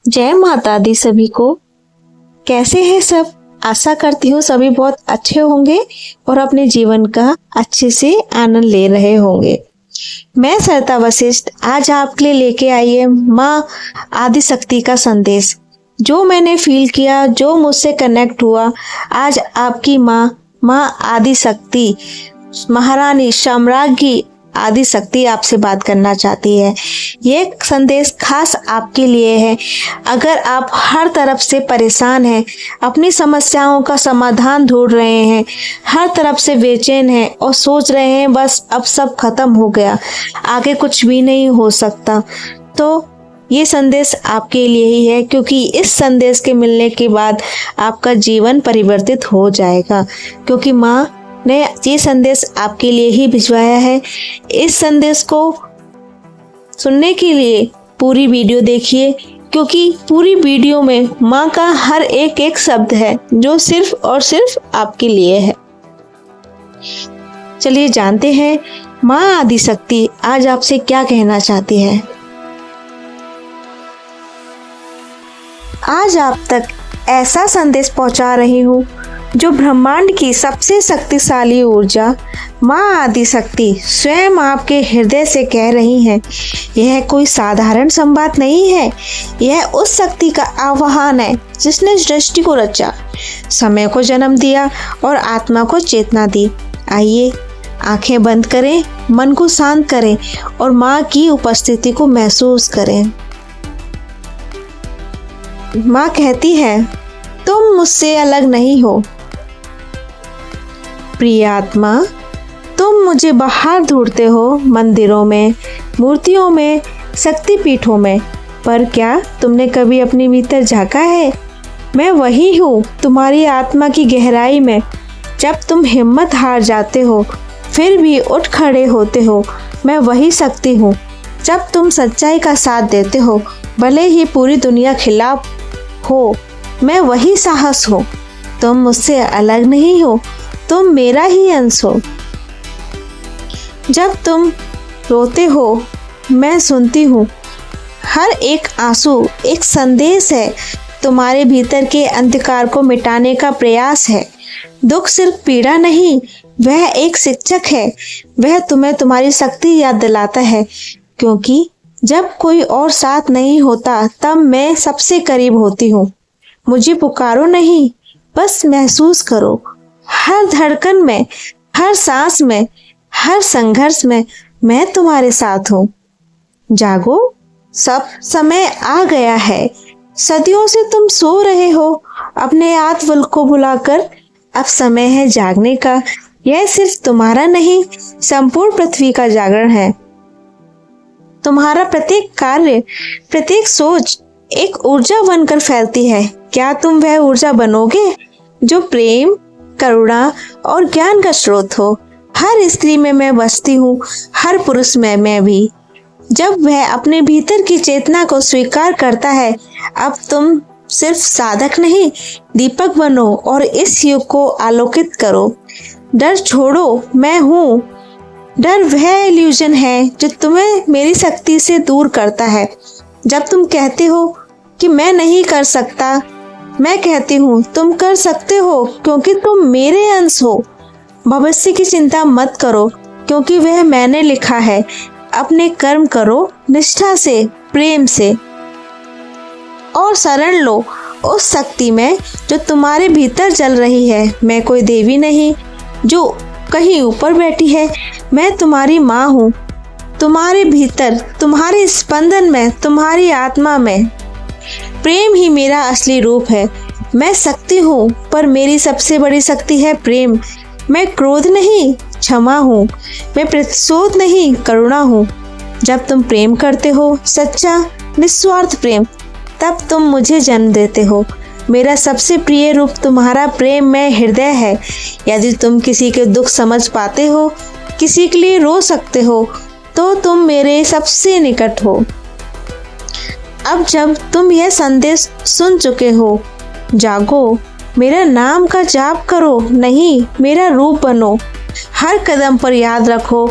जय माता दी सभी को। कैसे हैं सब? आशा करती हूँ सभी बहुत अच्छे होंगे और अपने जीवन का अच्छे से आनंद ले रहे होंगे। मैं सरिता वशिष्ठ आज आपके लिए लेके आई है माँ आदिशक्ति का संदेश। जो मैंने फील किया, जो मुझसे कनेक्ट हुआ, आज आपकी माँ आदिशक्ति, महारानी साम्राज्ञी आदिशक्ति आपसे बात करना चाहती है। ये संदेश खास आपके लिए है। अगर आप हर तरफ से परेशान हैं, अपनी समस्याओं का समाधान ढूंढ रहे हैं, हर तरफ से बेचैन हैं और सोच रहे हैं बस अब सब खत्म हो गया, आगे कुछ भी नहीं हो सकता, तो ये संदेश आपके लिए ही है, क्योंकि इस संदेश के मिलने के बाद आपका जीवन परिवर्तित हो जाएगा। क्योंकि माँ ने ये संदेश आपके लिए ही भिजवाया है। इस संदेश को सुनने के लिए पूरी वीडियो देखिए, क्योंकि पूरी वीडियो में माँ का हर एक एक शब्द है जो सिर्फ और सिर्फ आपके लिए है। चलिए जानते हैं माँ आदिशक्ति आज आपसे क्या कहना चाहती है। आज आप तक ऐसा संदेश पहुंचा रही हूँ जो ब्रह्मांड की सबसे शक्तिशाली ऊर्जा माँ आदिशक्ति स्वयं आपके हृदय से कह रही हैं। यह कोई साधारण संवाद नहीं है, यह उस शक्ति का आह्वान है जिसने सृष्टि को रचा, समय को जन्म दिया और आत्मा को चेतना दी। आइए आंखें बंद करें, मन को शांत करें और माँ की उपस्थिति को महसूस करें। माँ कहती है, तुम मुझसे अलग नहीं हो। प्रिय आत्मा, तुम मुझे बाहर ढूंढते हो, मंदिरों में, मूर्तियों में, शक्तिपीठों में, पर क्या तुमने कभी अपने भीतर झांका है? मैं वही हूँ तुम्हारी आत्मा की गहराई में। जब तुम हिम्मत हार जाते हो फिर भी उठ खड़े होते हो, मैं वही शक्ति हूँ। जब तुम सच्चाई का साथ देते हो भले ही पूरी दुनिया खिलाफ हो, मैं वही साहस हूँ। तुम मुझसे अलग नहीं हो, तुम मेरा ही अंश हो। जब तुम रोते हो मैं सुनती हूँ, हर एक आंसू एक संदेश है, तुम्हारे भीतर के अंधकार को मिटाने का प्रयास है। दुख सिर्फ पीड़ा नहीं, वह एक शिक्षक है, वह तुम्हें तुम्हारी शक्ति याद दिलाता है। क्योंकि जब कोई और साथ नहीं होता तब मैं सबसे करीब होती हूँ। मुझे पुकारो नहीं, बस महसूस करो। हर धड़कन में, हर सांस में, हर संघर्ष में मैं तुम्हारे साथ हूँ। जागो, सब समय आ गया है। सदियों से तुम सो रहे हो अपने आत्मबल को भुलाकर, अब समय है जागने का। यह सिर्फ तुम्हारा नहीं, संपूर्ण पृथ्वी का जागरण है। तुम्हारा प्रत्येक कार्य, प्रत्येक सोच एक ऊर्जा बनकर फैलती है। क्या तुम वह ऊर्जा बनोगे जो प्रेम, करुणा और ज्ञान का स्रोत हो? हर स्त्री में मैं बसती हूँ, हर पुरुष में मैं भी। जब वह अपने भीतर की चेतना को स्वीकार करता है, अब तुम सिर्फ साधक नहीं, दीपक बनो और इस युग को आलोकित करो। डर छोड़ो, मैं हूँ। डर वह इल्यूजन है जो तुम्हें मेरी शक्ति से दूर करता है। जब तुम कहते हो कि मैं नहीं कर सकता, मैं कहती हूँ तुम कर सकते हो, क्योंकि तुम मेरे अंश हो। भविष्य की चिंता मत करो, क्योंकि वह मैंने लिखा है। अपने कर्म करो निष्ठा से, प्रेम से और शरण लो उस शक्ति में जो तुम्हारे भीतर जल रही है। मैं कोई देवी नहीं जो कहीं ऊपर बैठी है, मैं तुम्हारी माँ हूँ। तुम्हारे भीतर, तुम्हारे स्पंदन में, तुम्हारी आत्मा में प्रेम ही मेरा असली रूप है। मैं शक्ति हूँ, पर मेरी सबसे बड़ी शक्ति है प्रेम। मैं क्रोध नहीं, क्षमा हूँ। मैं प्रतिशोध नहीं, करुणा हूँ। जब तुम प्रेम करते हो, सच्चा निस्वार्थ प्रेम, तब तुम मुझे जन्म देते हो। मेरा सबसे प्रिय रूप तुम्हारा प्रेम में हृदय है। यदि तुम किसी के दुख समझ पाते हो, किसी के लिए रो सकते हो, तो तुम मेरे सबसे निकट हो। अब जब तुम यह संदेश सुन चुके हो, जागो, मेरा नाम का जाप करो, नहीं मेरा रूप बनो। हर कदम पर याद रखो,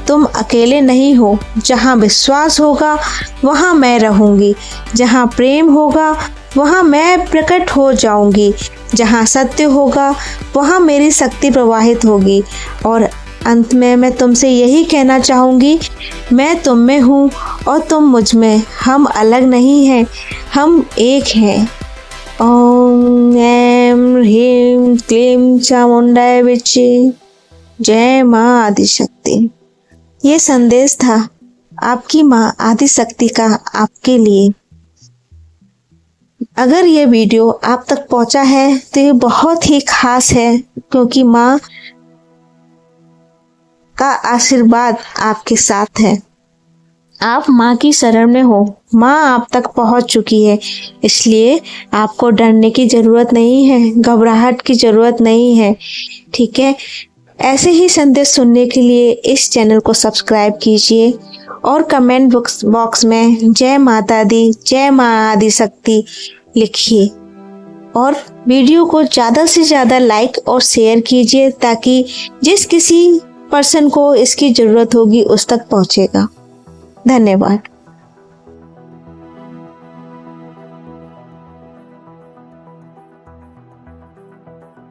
तुम अकेले नहीं हो। जहाँ विश्वास होगा वहाँ मैं रहूँगी, जहाँ प्रेम होगा वहाँ मैं प्रकट हो जाऊँगी, जहाँ सत्य होगा वहाँ मेरी शक्ति प्रवाहित होगी। और अंत में मैं तुमसे यही कहना चाहूँगी, मैं तुम में हूँ और तुम मुझ में। हम अलग नहीं हैं, हम एक हैं। ओम ऐं ह्रीं क्लीं चामुंडाय विचे। जय माँ आदिशक्ति। ये संदेश था आपकी माँ आदिशक्ति का आपके लिए। अगर ये वीडियो आप तक पहुंचा है तो ये बहुत ही खास है, क्योंकि माँ का आशीर्वाद आपके साथ है। आप माँ की शरण में हो, माँ आप तक पहुंच चुकी है, इसलिए आपको डरने की ज़रूरत नहीं है, घबराहट की ज़रूरत नहीं है। ठीक है, ऐसे ही संदेश सुनने के लिए इस चैनल को सब्सक्राइब कीजिए और कमेंट बॉक्स में जय माता दी, जय माँ आदिशक्ति लिखिए। और वीडियो को ज़्यादा से ज़्यादा लाइक और शेयर कीजिए, ताकि जिस किसी पर्सन को इसकी ज़रूरत होगी उस तक पहुँचेगा। धन्यवाद।